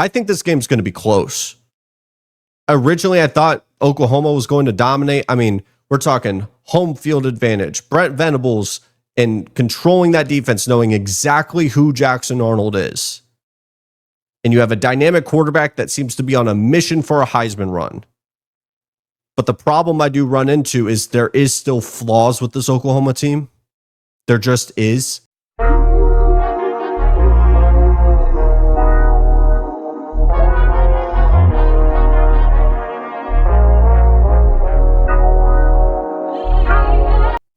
I think this game's going to be close. Originally, I thought Oklahoma was going to dominate. I mean, we're talking home field advantage. Brent Venables and controlling that defense, knowing exactly who Jackson Arnold is. And you have a dynamic quarterback that seems to be on a mission for a Heisman run. But the problem I do run into is there is still flaws with this Oklahoma team. There just is.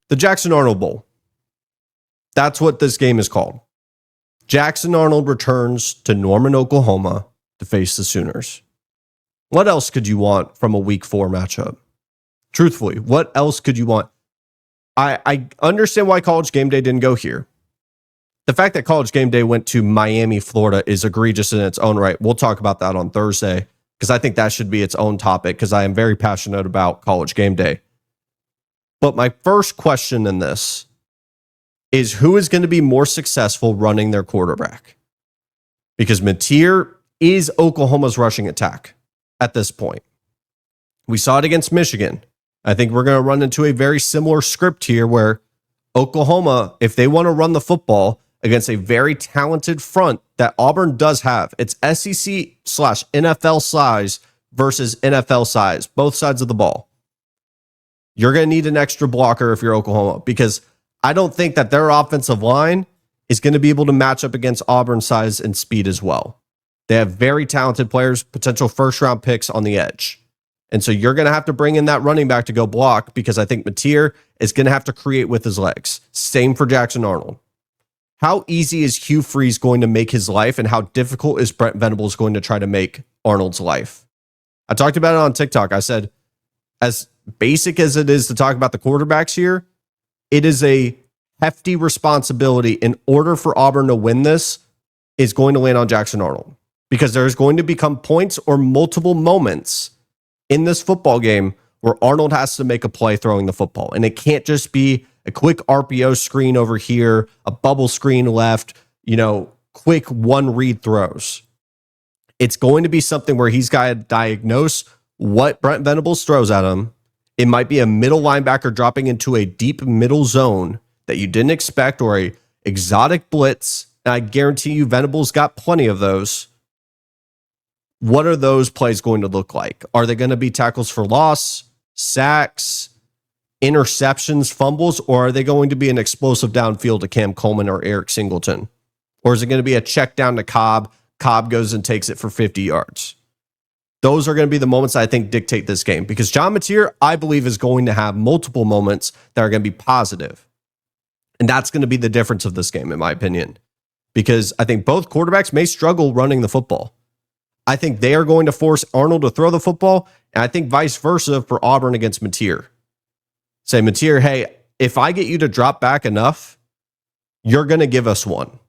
The Jackson Arnold Bowl. That's what this game is called. Jackson Arnold returns to Norman, Oklahoma to face the Sooners. What else could you want from a week 4 matchup? Truthfully, what else could you want? I understand why College Game Day didn't go here. The fact that College Game Day went to Miami, Florida is egregious in its own right. We'll talk about that on Thursday because I think that should be its own topic because I am very passionate about College Game Day. But my first question in this is who is going to be more successful running their quarterback? Because Mateer is Oklahoma's rushing attack at this point. We saw it against Michigan. I think we're going to run into a very similar script here where Oklahoma, if they want to run the football against a very talented front that Auburn does have, it's SEC/NFL size versus NFL size, both sides of the ball. You're going to need an extra blocker if you're Oklahoma because I don't think that their offensive line is going to be able to match up against Auburn's size and speed as well. They have very talented players, potential first-round picks on the edge. And so you're going to have to bring in that running back to go block because I think Mateer is going to have to create with his legs. Same for Jackson Arnold. How easy is Hugh Freeze going to make his life and how difficult is Brent Venables going to try to make Arnold's life? I talked about it on TikTok. I said, as basic as it is to talk about the quarterbacks here, it is a hefty responsibility in order for Auburn to win this is going to land on Jackson Arnold because there's going to become points or multiple moments in this football game where Arnold has to make a play throwing the football. And it can't just be a quick RPO screen over here, a bubble screen left, quick one read throws. It's going to be something where he's got to diagnose what Brent Venables throws at him. It might be a middle linebacker dropping into a deep middle zone that you didn't expect or a exotic blitz. And I guarantee you Venables got plenty of those. What are those plays going to look like? Are they going to be tackles for loss, sacks, interceptions, fumbles, or are they going to be an explosive downfield to Cam Coleman or Eric Singleton? Or is it going to be a check down to Cobb? Cobb goes and takes it for 50 yards. Those are going to be the moments I think dictate this game because John Mateer, I believe, is going to have multiple moments that are going to be positive. And that's going to be the difference of this game, in my opinion, because I think both quarterbacks may struggle running the football. I think they are going to force Arnold to throw the football, and I think vice versa for Auburn against Mateer. Say, Mateer, hey, if I get you to drop back enough, you're going to give us one.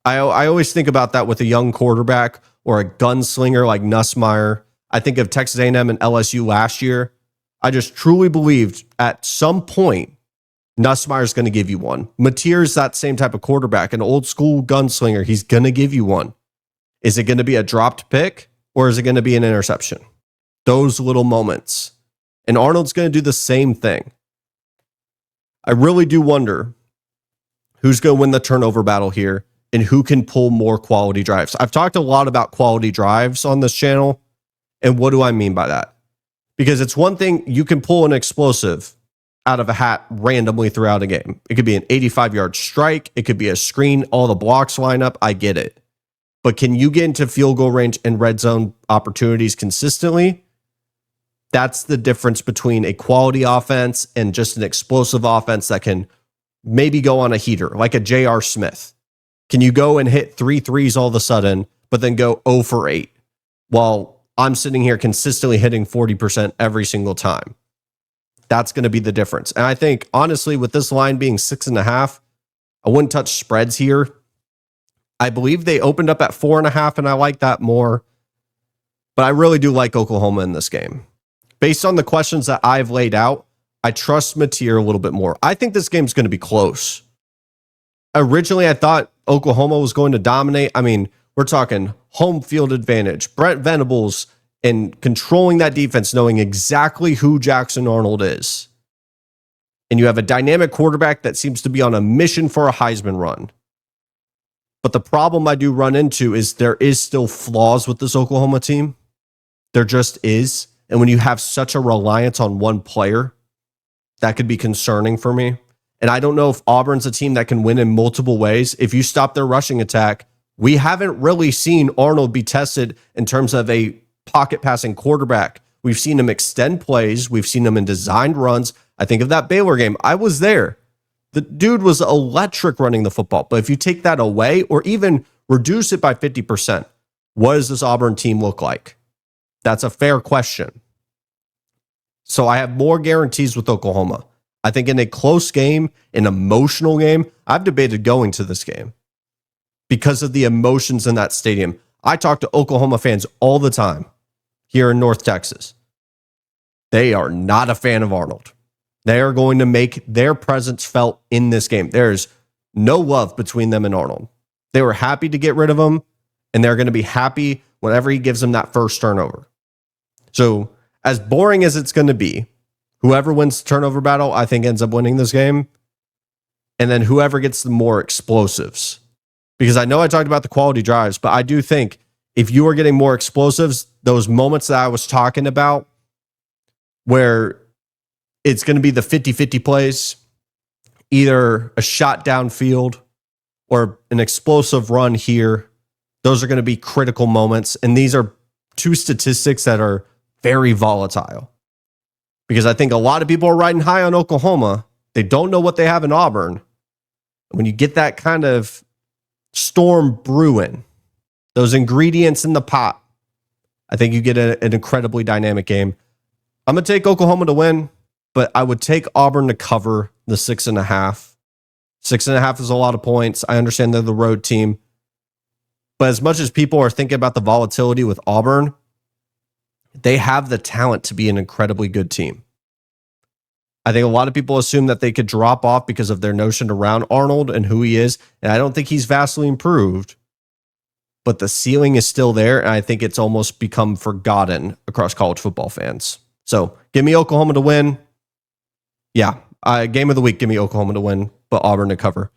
I always think about that with a young quarterback or a gunslinger like Nussmeier. I think of Texas A&M and LSU last year. I just truly believed at some point Nussmeier's going to give you one. Mateer's that same type of quarterback, an old school gunslinger. He's going to give you one. Is it going to be a dropped pick or is it going to be an interception? Those little moments. And Arnold's going to do the same thing. I really do wonder who's going to win the turnover battle here and who can pull more quality drives. I've talked a lot about quality drives on this channel. And what do I mean by that? Because it's one thing you can pull an explosive out of a hat randomly throughout a game. It could be an 85-yard strike. It could be a screen. All the blocks line up. I get it. But can you get into field goal range and red zone opportunities consistently? That's the difference between a quality offense and just an explosive offense that can maybe go on a heater, like a J.R. Smith. Can you go and hit 3 threes all of a sudden, but then go 0 for 8? While I'm sitting here consistently hitting 40% every single time. That's going to be the difference. And I think, honestly, with this line being 6.5, I wouldn't touch spreads here. I believe they opened up at 4.5, and I like that more. But I really do like Oklahoma in this game. Based on the questions that I've laid out, I trust Mateer a little bit more. I think this game's going to be close. Originally, I thought Oklahoma was going to dominate. I mean, we're talking home field advantage, Brent Venables, and controlling that defense, knowing exactly who Jackson Arnold is. And you have a dynamic quarterback that seems to be on a mission for a Heisman run. But the problem I do run into is there is still flaws with this Oklahoma team. There just is. And when you have such a reliance on one player, that could be concerning for me. And I don't know if Auburn's a team that can win in multiple ways. If you stop their rushing attack, we haven't really seen Arnold be tested in terms of a pocket passing quarterback. We've seen him extend plays. We've seen him in designed runs. I think of that Baylor game. I was there. The dude was electric running the football. But if you take that away or even reduce it by 50%, what does this Auburn team look like? That's a fair question. So I have more guarantees with Oklahoma. I think in a close game, an emotional game, I've debated going to this game because of the emotions in that stadium. I talk to Oklahoma fans all the time here in North Texas. They are not a fan of Arnold. They are going to make their presence felt in this game. There's no love between them and Arnold. They were happy to get rid of him, and they're going to be happy whenever he gives them that first turnover. So as boring as it's going to be, whoever wins the turnover battle, I think ends up winning this game. And then whoever gets the more explosives. Because I know I talked about the quality drives, but I do think if you are getting more explosives, those moments that I was talking about where it's going to be the 50-50 plays, either a shot downfield or an explosive run here, those are going to be critical moments. And these are two statistics that are very volatile. Because I think a lot of people are riding high on Oklahoma. They don't know what they have in Auburn. When you get that kind of storm brewing, those ingredients in the pot, I think you get an incredibly dynamic game. I'm going to take Oklahoma to win, but I would take Auburn to cover the 6.5. 6.5 is a lot of points. I understand they're the road team. But as much as people are thinking about the volatility with Auburn, they have the talent to be an incredibly good team. I think a lot of people assume that they could drop off because of their notion around Arnold and who he is. And I don't think he's vastly improved, but the ceiling is still there. And I think it's almost become forgotten across college football fans. So give me Oklahoma to win. Yeah. Game of the week, give me Oklahoma to win, but Auburn to cover.